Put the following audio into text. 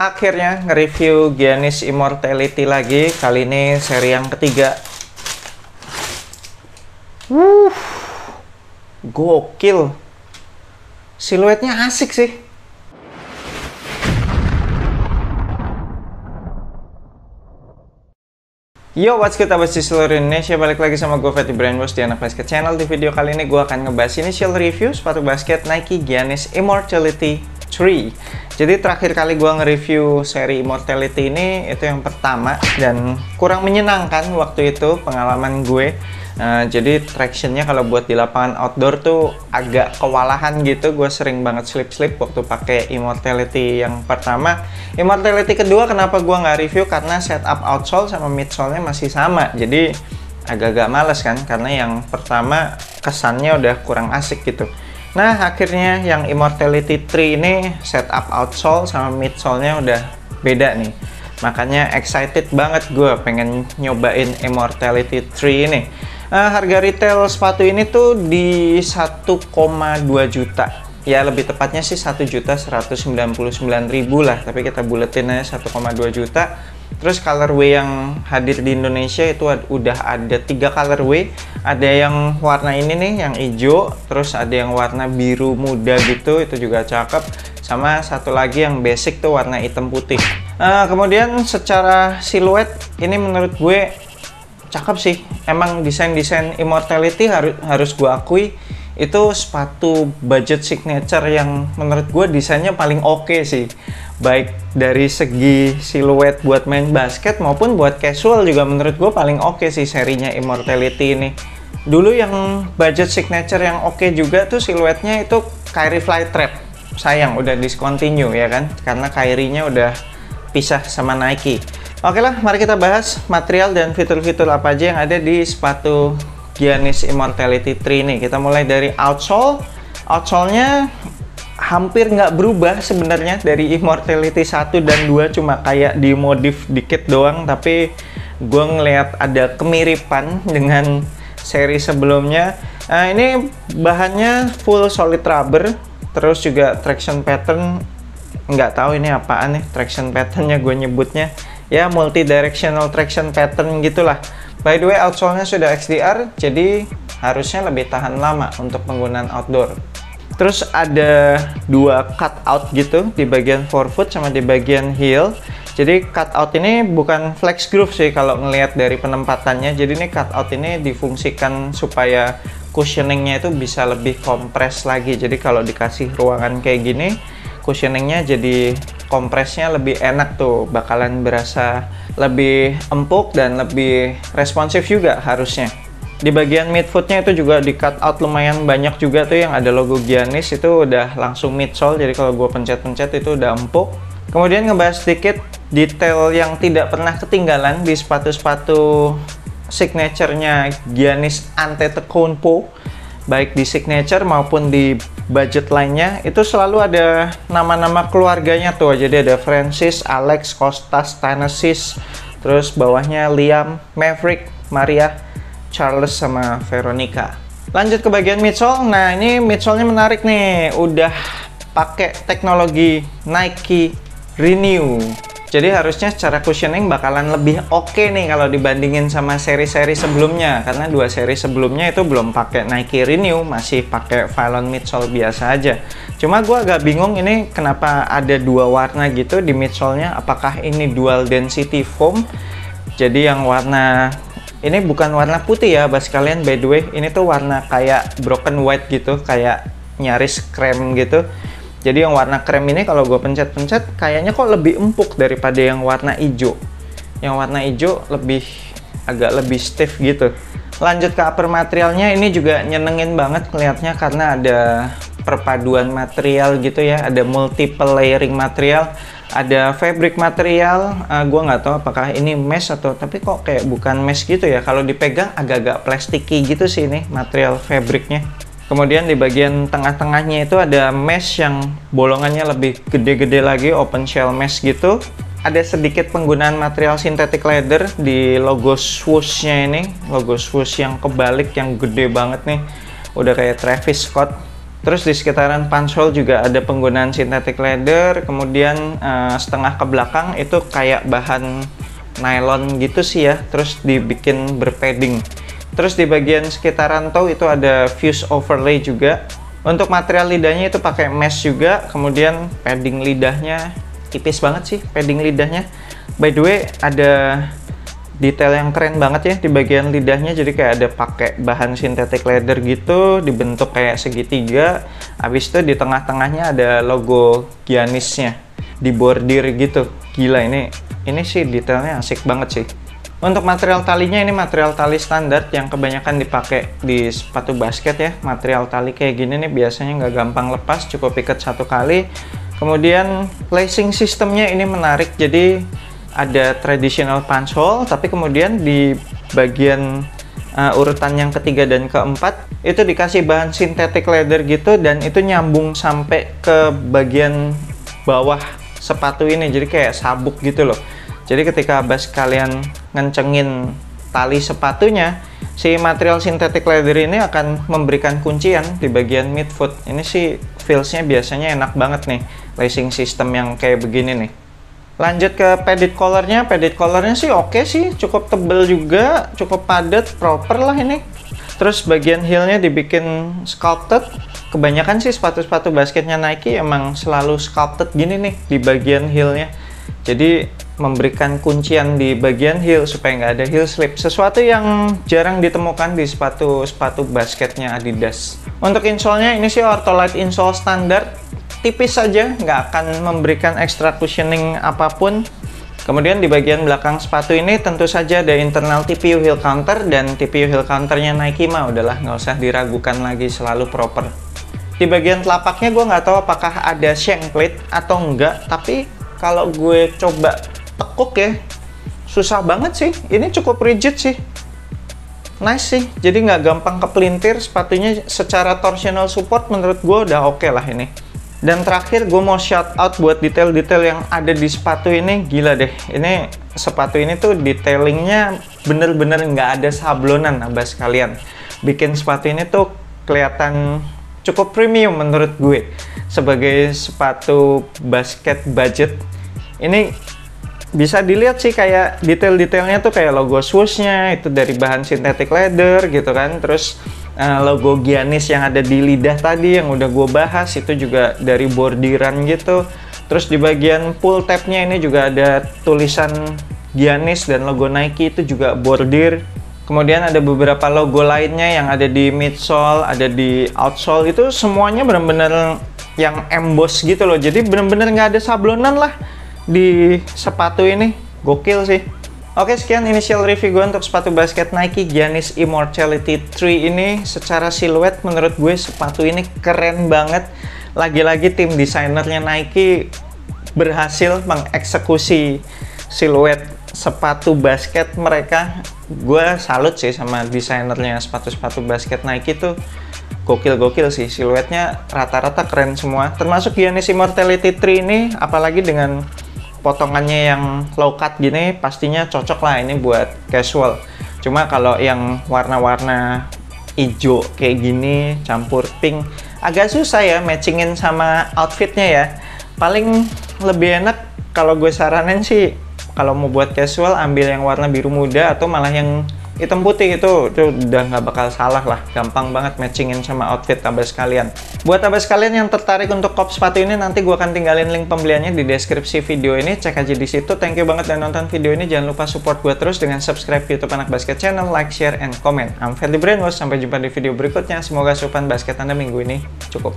Akhirnya nge-review Giannis Immortality lagi. Kali ini seri yang ketiga. Gokil. Siluetnya asik sih. Yo, what's good abas di seluruh Indonesia. Balik lagi sama gue Fatty Brainwash di Anak Basket Channel. Di video kali ini gue akan ngebahas initial review sepatu basket Nike Giannis Immortality 3. Jadi terakhir kali gue nge-review seri Immortality ini itu yang pertama, dan kurang menyenangkan waktu itu pengalaman gue. Jadi tractionnya kalau buat di lapangan outdoor tuh agak kewalahan gitu. Gue sering banget slip-slip waktu pakai Immortality yang pertama. Immortality kedua kenapa gue nggak review, karena setup outsole sama midsole-nya masih sama. Jadi agak-agak males kan, karena yang pertama kesannya udah kurang asik gitu. Nah, akhirnya yang Immortality 3 ini setup outsole sama midsole-nya udah beda nih. Makanya excited banget gue pengen nyobain Immortality 3 ini. Harga retail sepatu ini tuh di 1,2 juta. Ya, lebih tepatnya sih 1.199.000 lah, tapi kita buletin aja 1,2 juta. Terus colorway yang hadir di Indonesia itu udah ada 3 colorway. Ada yang warna ini nih, yang hijau. Terus ada yang warna biru muda gitu, itu juga cakep. Sama satu lagi yang basic tuh warna hitam putih. Kemudian secara siluet ini menurut gue cakep sih. Emang desain-desain Immortality harus gue akui itu sepatu budget signature yang menurut gue desainnya paling oke sih. Baik dari segi siluet buat main basket maupun buat casual juga menurut gue paling oke sih serinya Immortality ini. Dulu yang budget signature yang oke juga tuh siluetnya itu Kyrie Flytrap. Sayang udah discontinue ya kan, karena Kyrie-nya udah pisah sama Nike. Oke lah, mari kita bahas material dan fitur-fitur apa aja yang ada di sepatu Giannis Immortality 3 ini. Kita mulai dari outsole. Outsole-nya hampir nggak berubah sebenarnya dari Immortality 1 dan 2, cuma kayak dimodif dikit doang, tapi gue ngeliat ada kemiripan dengan seri sebelumnya. Ini bahannya full solid rubber, terus juga traction pattern, nggak tahu ini apaan nih traction patternnya, gue nyebutnya ya multi directional traction pattern gitulah. By the way, outsole-nya sudah XDR, jadi harusnya lebih tahan lama untuk penggunaan outdoor. Terus ada 2 cutout gitu di bagian forefoot sama di bagian heel. Jadi cutout ini bukan flex groove sih kalau ngelihat dari penempatannya. Jadi ini cutout ini difungsikan supaya cushioningnya itu bisa lebih kompres lagi. Jadi kalau dikasih ruangan kayak gini, cushioningnya jadi kompresnya lebih enak tuh, bakalan berasa lebih empuk dan lebih responsif juga harusnya. Di bagian midfootnya itu juga di cut out lumayan banyak juga tuh yang ada logo Giannis, itu udah langsung midsole, jadi kalau gue pencet-pencet itu udah empuk. Kemudian ngebahas sedikit detail yang tidak pernah ketinggalan di sepatu-sepatu signature-nya Giannis Antetokounmpo, baik di signature maupun di budget lainnya, itu selalu ada nama-nama keluarganya tuh. Jadi ada Francis, Alex, Kostas, Thanasis, terus bawahnya Liam, Maverick, Maria, Charles, sama Veronica. Lanjut ke bagian midsole. Nah, ini midsole-nya menarik nih, udah pakai teknologi Nike Renew. Jadi harusnya secara cushioning bakalan lebih oke nih kalau dibandingin sama seri-seri sebelumnya, karena 2 seri sebelumnya itu belum pakai Nike Renew, masih pakai Phylon midsole biasa aja. Cuma gue agak bingung ini kenapa ada 2 warna gitu di midsole-nya. Apakah ini dual density foam? Jadi yang warna ini bukan warna putih ya, bas kalian, by the way. Ini tuh warna kayak broken white gitu, kayak nyaris krem gitu. Jadi yang warna krem ini kalau gue pencet-pencet kayaknya kok lebih empuk daripada yang warna hijau. Yang warna hijau agak lebih stiff gitu. Lanjut ke upper materialnya, ini juga nyenengin banget kelihatnya karena ada perpaduan material gitu ya. Ada multiple layering material, ada fabric material. Gue nggak tahu apakah ini mesh atau, tapi kok kayak bukan mesh gitu ya. Kalau dipegang agak-agak plasticky gitu sih ini material fabricnya. Kemudian di bagian tengah-tengahnya itu ada mesh yang bolongannya lebih gede-gede lagi, open shell mesh gitu. Ada sedikit penggunaan material synthetic leather di logo swoosh-nya ini. Logo swoosh yang kebalik, yang gede banget nih. Udah kayak Travis Scott. Terus di sekitaran punch hole juga ada penggunaan synthetic leather, kemudian setengah ke belakang itu kayak bahan nylon gitu sih ya, terus dibikin berpadding. Terus di bagian sekitaran toe itu ada fuse overlay juga. Untuk material lidahnya itu pakai mesh juga, kemudian padding lidahnya tipis banget sih padding lidahnya. By the way, ada detail yang keren banget ya di bagian lidahnya, jadi kayak ada pakai bahan synthetic leather gitu, dibentuk kayak segitiga. Habis itu di tengah-tengahnya ada logo Giannisnya, dibordir gitu. Gila, ini sih detailnya asik banget sih. Untuk material talinya, ini material tali standar yang kebanyakan dipakai di sepatu basket ya. Material tali kayak gini nih biasanya nggak gampang lepas, cukup ikat satu kali. Kemudian lacing sistemnya ini menarik, jadi ada traditional punch hole, tapi kemudian di bagian urutan yang ketiga dan keempat itu dikasih bahan synthetic leather gitu, dan itu nyambung sampai ke bagian bawah sepatu ini, jadi kayak sabuk gitu loh. Jadi ketika Bas kalian ngencengin tali sepatunya, si material synthetic leather ini akan memberikan kuncian di bagian midfoot. Ini sih feelsnya biasanya enak banget nih, lacing system yang kayak begini nih. Lanjut ke padded collarnya. Padded collarnya sih oke sih, cukup tebel juga, cukup padat, proper lah ini. Terus bagian heelnya dibikin sculpted. Kebanyakan sih sepatu-sepatu basketnya Nike emang selalu sculpted gini nih di bagian heelnya. Jadi memberikan kuncian di bagian heel supaya nggak ada heel slip. Sesuatu yang jarang ditemukan di sepatu-sepatu basketnya Adidas. Untuk insole-nya ini sih Ortholite insole standar. Tipis saja, nggak akan memberikan extra cushioning apapun. Kemudian di bagian belakang sepatu ini tentu saja ada internal TPU heel counter, dan TPU heel counternya Nike mah udahlah nggak usah diragukan lagi, selalu proper. Di bagian telapaknya gue nggak tahu apakah ada shank plate atau enggak, tapi kalau gue coba tekuk ya, susah banget sih. Ini cukup rigid sih. Nice sih, jadi nggak gampang kepelintir. Sepatunya secara torsional support menurut gue udah oke lah ini. Dan terakhir gue mau shout out buat detail-detail yang ada di sepatu ini. Gila deh, ini sepatu ini tuh detailingnya bener-bener nggak ada sablonan, Abas kalian. Bikin sepatu ini tuh kelihatan cukup premium menurut gue. Sebagai sepatu basket budget, ini bisa dilihat sih kayak detail-detailnya tuh kayak logo swoosh-nya itu dari bahan synthetic leather gitu kan. Terus logo Giannis yang ada di lidah tadi yang udah gue bahas itu juga dari bordiran gitu. Terus di bagian pull tab-nya ini juga ada tulisan Giannis dan logo Nike itu juga bordir. Kemudian ada beberapa logo lainnya yang ada di midsole, ada di outsole, itu semuanya bener-bener yang emboss gitu loh. Jadi bener-bener nggak ada sablonan lah di sepatu ini. Gokil sih. Oke, sekian initial review gue untuk sepatu basket Nike Giannis Immortality 3 ini. Secara siluet menurut gue sepatu ini keren banget. Lagi-lagi tim desainernya Nike berhasil mengeksekusi siluet sepatu basket mereka. Gue salut sih sama desainernya sepatu-sepatu basket Nike tuh. Gokil-gokil sih, siluetnya rata-rata keren semua. Termasuk Giannis Immortality 3 ini, apalagi dengan potongannya yang low cut gini, pastinya cocok lah ini buat casual. Cuma kalau yang warna-warna hijau kayak gini campur pink, agak susah ya matchingin sama outfitnya ya. Paling lebih enak kalau gue saranin sih, kalau mau buat casual ambil yang warna biru muda atau malah yang hitam putih, itu udah nggak bakal salah lah, gampang banget matchingin sama outfit Abas kalian. Buat Abas kalian yang tertarik untuk kop sepatu ini, nanti gue akan tinggalin link pembeliannya di deskripsi video ini, cek aja di situ. Thank you banget udah nonton video ini, jangan lupa support gue terus dengan subscribe YouTube Anak Basket Channel, like, share, and comment. I'm Ferdi Brainwash, sampai jumpa di video berikutnya. Semoga asupan basket Anda minggu ini cukup.